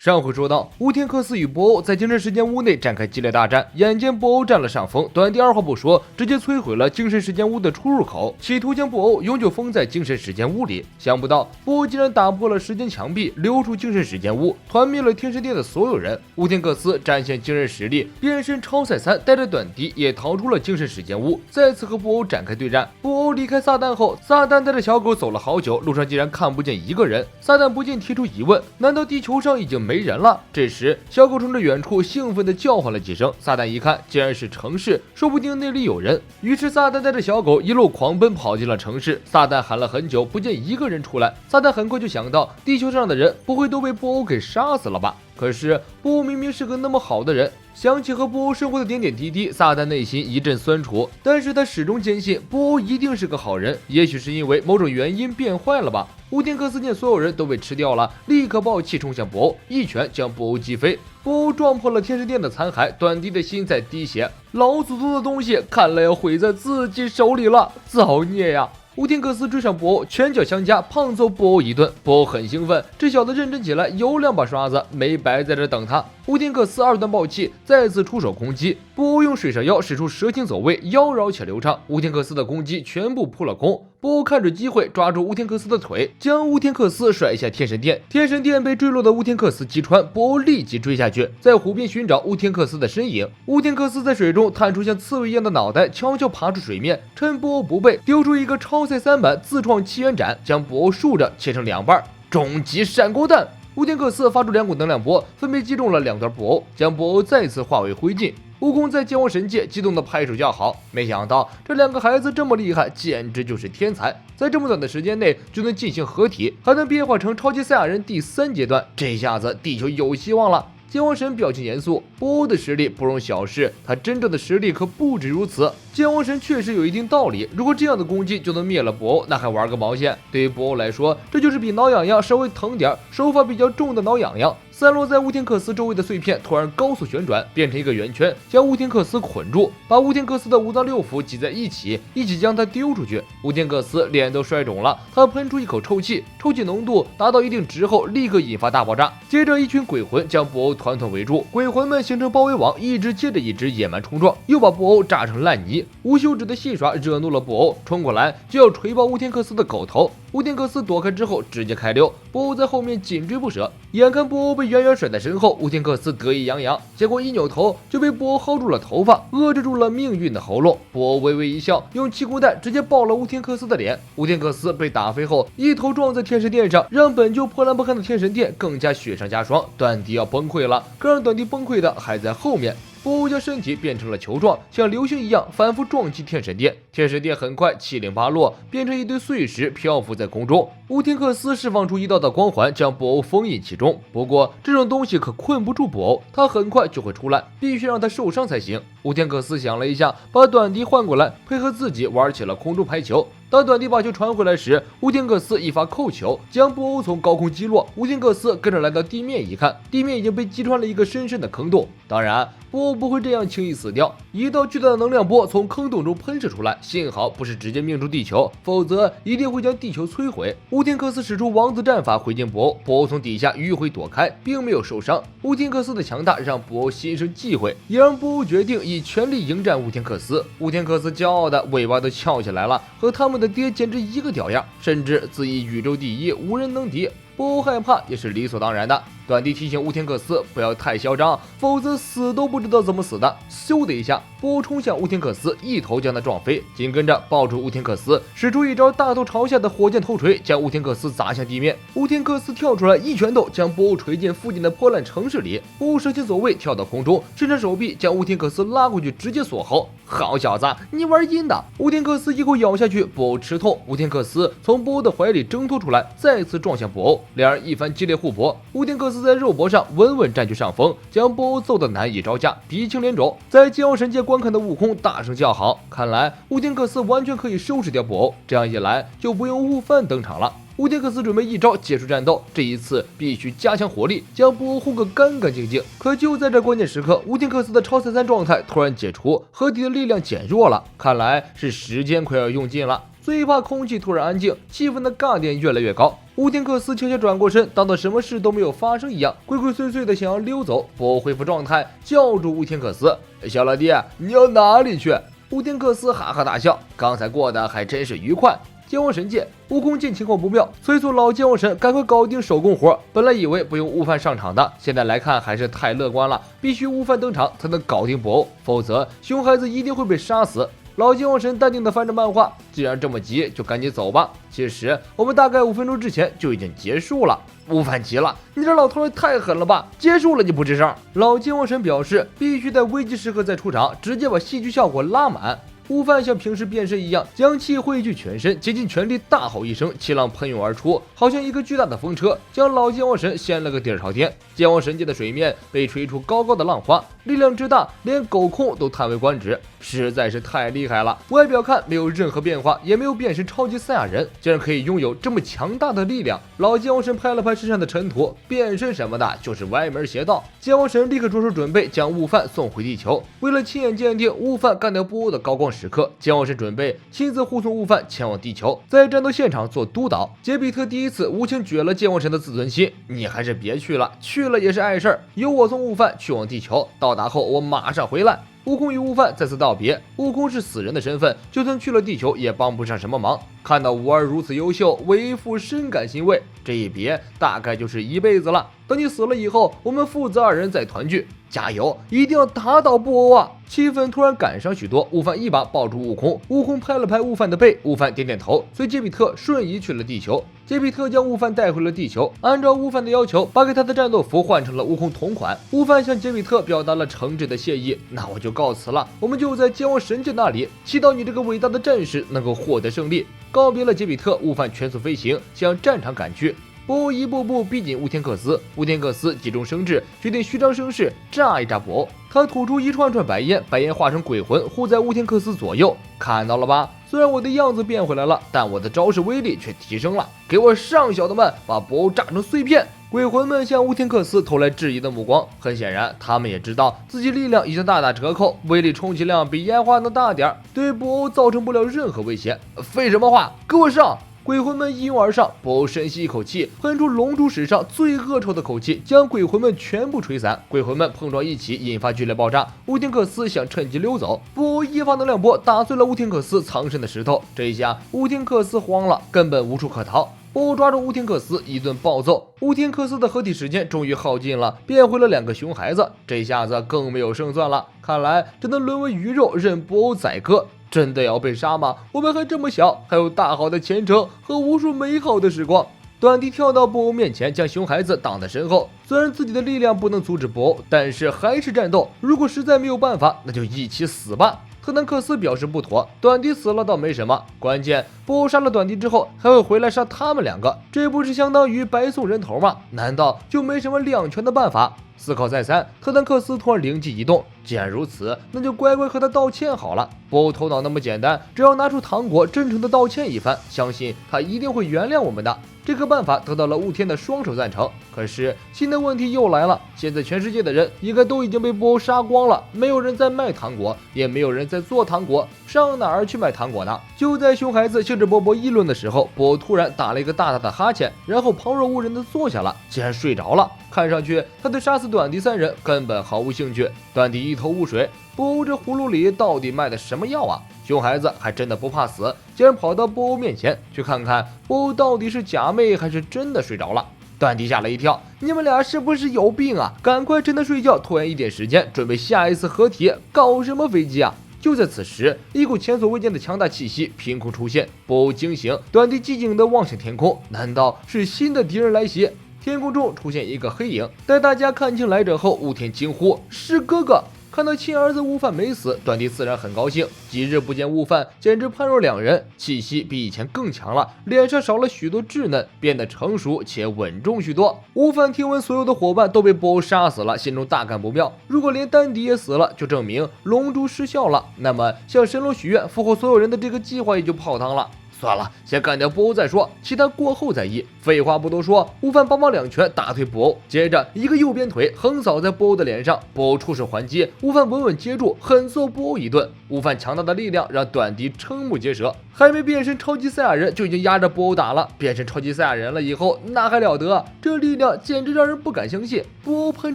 上回说到，乌天克斯与博欧在精神时间屋内展开激烈大战，眼见博欧占了上风，短笛二话不说，直接摧毁了精神时间屋的出入口，企图将博欧永久封在精神时间屋里。想不到博欧竟然打破了时间墙壁，溜出精神时间屋，团灭了天神殿的所有人。乌天克斯展现惊人实力，变身超赛3，带着短笛也逃出了精神时间屋，再次和博欧展开对战。博欧离开撒旦后，撒旦带着小狗走了好久，路上竟然看不见一个人。撒旦不禁提出疑问：难道地球上已经没人了？这时，小狗冲着远处兴奋地叫唤了几声。撒旦一看，竟然是城市，说不定那里有人。于是，撒旦带着小狗一路狂奔，跑进了城市。撒旦喊了很久，不见一个人出来。撒旦很快就想到，地球上的人不会都被布欧给杀死了吧？可是，布欧明明是个那么好的人。想起和布欧生活的点点滴滴，撒旦内心一阵酸楚，但是他始终坚信布欧一定是个好人，也许是因为某种原因变坏了吧。乌天克斯见所有人都被吃掉了，立刻暴气冲向布欧，一拳将布欧击飞。布欧撞破了天神殿的残骸，短笛的心在滴血，老祖宗的东西看来要毁在自己手里了，造孽呀！乌天克斯追上布欧，拳脚相加，胖揍布欧一顿。布欧很兴奋，这小子认真起来有2把刷子，没白在这等他。乌天克斯2段暴气，再次出手攻击。布欧用水蛇腰使出蛇形走位，妖娆且流畅。乌天克斯的攻击全部扑了空。布欧看准机会，抓住乌天克斯的腿，将乌天克斯甩下天神殿。天神殿被坠落的乌天克斯击穿，布欧立即追下去，在湖边寻找乌天克斯的身影。乌天克斯在水中探出像刺猬一样的脑袋，悄悄爬出水面，趁布欧不备，丢出一个超赛3版自创7元斩，将布欧竖着切成2半。终极闪光弹！乌天克斯发出2股能量波，分别击中了2段布欧，将布欧再次化为灰烬。悟空在剑王神界激动的拍手叫好，没想到这2个孩子这么厉害，简直就是天才，在这么短的时间内就能进行合体，还能变化成超级赛亚人第3阶段，这下子地球有希望了。剑王神表情严肃，布欧的实力不容小视，他真正的实力可不止如此。剑王神确实有一定道理，如果这样的攻击就能灭了布欧，那还玩个毛线？对于布欧来说，这就是比挠痒痒稍微疼点、手法比较重的挠痒痒。散落在乌天克斯周围的碎片突然高速旋转，变成一个圆圈，将乌天克斯捆住，把乌天克斯的5脏6腑挤在一起将他丢出去。乌天克斯脸都摔肿了，他喷出一口臭气，臭气浓度达到一定值后，立刻引发大爆炸。接着，一群鬼魂将布欧团团围住，鬼魂们形成包围网，一只接着一只野蛮冲撞，又把布欧炸成烂泥。无休止的戏耍惹怒了布欧，冲过来就要锤爆乌天克斯的狗头。乌天克斯躲开之后直接开溜，布欧在后面紧追不舍。眼看布欧被远远甩在身后，乌天克斯得意洋洋，结果一扭头就被布欧薅住了头发，遏制住了命运的喉咙。布欧微微一笑，用气功弹直接爆了乌天克斯的脸。乌天克斯被打飞后，一头撞在天神殿上，让本就破烂不堪的天神殿更加雪上加霜。短笛要崩溃了，更让短笛崩溃的还在后面。布欧将身体变成了球状，像流星一样反复撞击天神殿。天神殿很快七零八落，变成一堆碎石漂浮在空中。乌天克斯释放出一道道光环，将布欧封印其中。不过这种东西可困不住布欧，他很快就会出来，必须让他受伤才行。乌天克斯想了一下，把短笛换过来，配合自己玩起了空中排球。当短笛把球传回来时，乌天克斯一发扣球，将布欧从高空击落。乌天克斯跟着来到地面一看，地面已经被击穿了一个深深的坑洞。当然，布欧不会这样轻易死掉，一道巨大的能量波从坑洞中喷射出来，幸好不是直接命中地球，否则一定会将地球摧毁。乌天克斯使出王子战法回敬布欧，布欧从底下迂回躲开，并没有受伤。乌天克斯的强大让布欧心生忌讳，也让布欧决定以全力迎战乌天克斯。乌天克斯骄傲的尾巴都翘起来了，和他们的爹简直一个屌样，甚至自以宇宙第一，无人能敌。布欧害怕也是理所当然的。短笛提醒乌天克斯不要太嚣张，否则死都不知道怎么死的。咻的一下，布欧冲向乌天克斯，一头将他撞飞，紧跟着抱住乌天克斯，使出一招大头朝下的火箭头锤，将乌天克斯砸向地面。乌天克斯跳出来，一拳头将布欧锤进附近的破烂城市里。布欧蛇形走位跳到空中，伸长手臂将乌天克斯拉过去，直接锁喉。好小子，你玩阴的！乌天克斯一口咬下去，布欧吃痛。乌天克斯从布欧的怀里挣脱出来，再次撞向布欧，两人一番激烈互搏。乌天克斯在肉搏上稳稳占据上风，将布欧揍得难以招架，鼻青脸肿。在剑王神界观看的悟空大声叫好，看来乌天克斯完全可以收拾掉布欧，这样一来就不用悟饭登场了。乌天克斯准备一招结束战斗，这一次必须加强火力，将布欧轰个干干净净。可就在这关键时刻，乌天克斯的超赛3状态突然解除，合体的力量减弱了，看来是时间快要用尽了。最怕空气突然安静，气氛的尬点越来越高。乌天克斯悄悄转过身，当做什么事都没有发生一样，鬼鬼祟祟的想要溜走。博欧恢复状态，叫住乌天克斯：“小老弟，你要哪里去？”乌天克斯哈哈大笑，刚才过得还真是愉快。剑王神界，悟空见情况不妙，催促老剑王神赶快搞定手工活。本来以为不用悟饭上场的，现在来看还是太乐观了，必须悟饭登场才能搞定博欧，否则熊孩子一定会被杀死。老剑王神淡定地翻着漫画，既然这么急，就赶紧走吧。其实我们大概5分钟之前就已经结束了。悟饭急了，你这老头也太狠了吧！结束了你不吱声。老剑王神表示，必须在危急时刻再出场，直接把戏剧效果拉满。悟饭像平时变身一样，将气汇聚全身，竭尽全力大吼一声，气浪喷涌而出，好像一个巨大的风车，将老剑王神掀了个底儿朝天。剑王神界的水面被吹出高高的浪花，力量之大，连狗控都叹为观止，实在是太厉害了。外表看没有任何变化，也没有变身超级赛亚人，竟然可以拥有这么强大的力量。老剑王神拍了拍身上的尘土，变身什么的就是歪门邪道。剑王神立刻着手准备将悟饭送回地球。为了亲眼鉴定悟饭干掉布欧的高光时刻，剑王神准备亲自护送悟饭前往地球，在战斗现场做督导。杰比特第一次无情撅了剑王神的自尊心，你还是别去了，去了也是碍事儿，由我送悟饭去往地球，到达后我马上回来。悟空与悟饭再次道别，悟空是死人的身份，就算去了地球也帮不上什么忙。看到吾儿如此优秀，为父深感欣慰，这一别大概就是一辈子了。等你死了以后，我们父子2人再团聚，加油，一定要打倒布欧啊！气氛突然感伤许多，悟饭一把抱住悟空，悟空拍了拍悟饭的背，悟饭点点头，随杰比特瞬移去了地球。杰比特将悟饭带回了地球，按照悟饭的要求，把给他的战斗服换成了悟空同款。悟饭向杰比特表达了诚挚的谢意，那我就告辞了，我们就在剑王神界那里，祈祷你这个伟大的战士能够获得胜利。告别了杰比特，悟饭全速飞行向战场赶去。布欧一步步逼近乌天克斯，乌天克斯急中生智，决定虚张声势炸一炸布欧。他吐出一串串白烟，白烟化成鬼魂护在乌天克斯左右。看到了吧？虽然我的样子变回来了，但我的招式威力却提升了。给我上，小的们，把布欧炸成碎片！鬼魂们向乌天克斯投来质疑的目光，很显然，他们也知道自己力量已经大打折扣，威力充其量比烟花能大点，对布欧造成不了任何威胁。废什么话，给我上！鬼魂们一拥而上，布欧深吸一口气，喷出龙珠史上最恶臭的口气，将鬼魂们全部吹散。鬼魂们碰撞一起，引发剧烈爆炸。乌天克斯想趁机溜走，布欧一发能量波打碎了乌天克斯藏身的石头。这一下，乌天克斯慌了，根本无处可逃。布欧抓住乌天克斯一顿暴揍，乌天克斯的合体时间终于耗尽了，变回了2个熊孩子。这下子更没有胜算了，看来只能沦为鱼肉，任布欧宰割。真的要被杀吗？我们还这么小，还有大好的前程和无数美好的时光。短笛跳到布欧面前，将熊孩子挡在身后。虽然自己的力量不能阻止布欧，但是还是战斗。如果实在没有办法，那就一起死吧。特南克斯表示不妥，短笛死了倒没什么，关键布欧杀了短笛之后，还会回来杀他们2个，这不是相当于白送人头吗？难道就没什么两全的办法？思考再三，特南克斯突然灵机一动，既然如此，那就乖乖和他道歉好了。布欧头脑那么简单，只要拿出糖果，真诚的道歉一番，相信他一定会原谅我们的。这个办法得到了雾天的双手赞成。可是新的问题又来了，现在全世界的人应该都已经被布欧杀光了，没有人在卖糖果，也没有人在做糖果，上哪儿去买糖果呢？就在熊孩子兴致勃勃议论的时候，布欧突然打了一个大大的哈欠，然后旁若无人的坐下了，竟然睡着了。看上去他对杀死短笛3人根本毫无兴趣。短笛一头雾水，布欧这葫芦里到底卖的什么药啊？熊孩子还真的不怕死，竟然跑到布欧面前去看看布欧到底是假寐还是真的睡着了。短笛吓了一跳，你们俩是不是有病啊？赶快趁他睡觉拖延一点时间，准备下一次合体，搞什么飞机啊？就在此时，一股前所未见的强大气息凭空出现，布欧惊醒，短笛寂静地望向天空，难道是新的敌人来袭？天空中出现一个黑影，待大家看清来者后，雾天惊呼：“是哥哥！”看到亲儿子悟饭没死，短笛自然很高兴。几日不见悟饭，简直判若两人，气息比以前更强了，脸上少了许多稚嫩，变得成熟且稳重许多。悟饭听闻所有的伙伴都被布欧杀死了，心中大感不妙。如果连丹迪也死了，就证明龙珠失效了，那么向神龙许愿复活所有人的这个计划也就泡汤了。算了，先干掉布欧再说，其他过后再议。废话不多说，悟饭帮忙2拳打退布欧，接着一个右边腿横扫在布欧的脸上，布欧出手还击，悟饭稳稳接住，狠揍布欧一顿。悟饭强大的力量让短笛瞠目结舌，还没变身超级赛亚人就已经压着布欧打了，变身超级赛亚人了以后那还了得，这力量简直让人不敢相信。布欧喷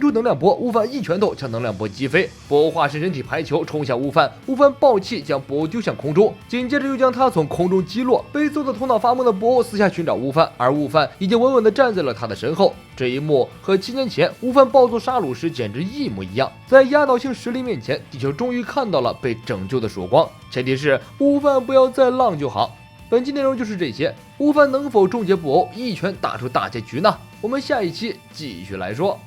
出能量波，悟饭一拳头将能量波击飞，布欧化身人体排球冲向悟饭，悟饭爆气将布欧丢向空中，紧接着又将他从空中击落。被揍得头脑发懵的布欧私下寻找悟饭，而悟饭已经稳稳地站在了他的身后。这一幕和7年前悟饭暴揍沙鲁时简直一模一样。在压倒性实力面前，地球终于看到了被拯救的曙光，前提是悟饭不要再浪就好。本期内容就是这些，悟饭能否终结布欧，一拳打出大结局呢？我们下一期继续来说。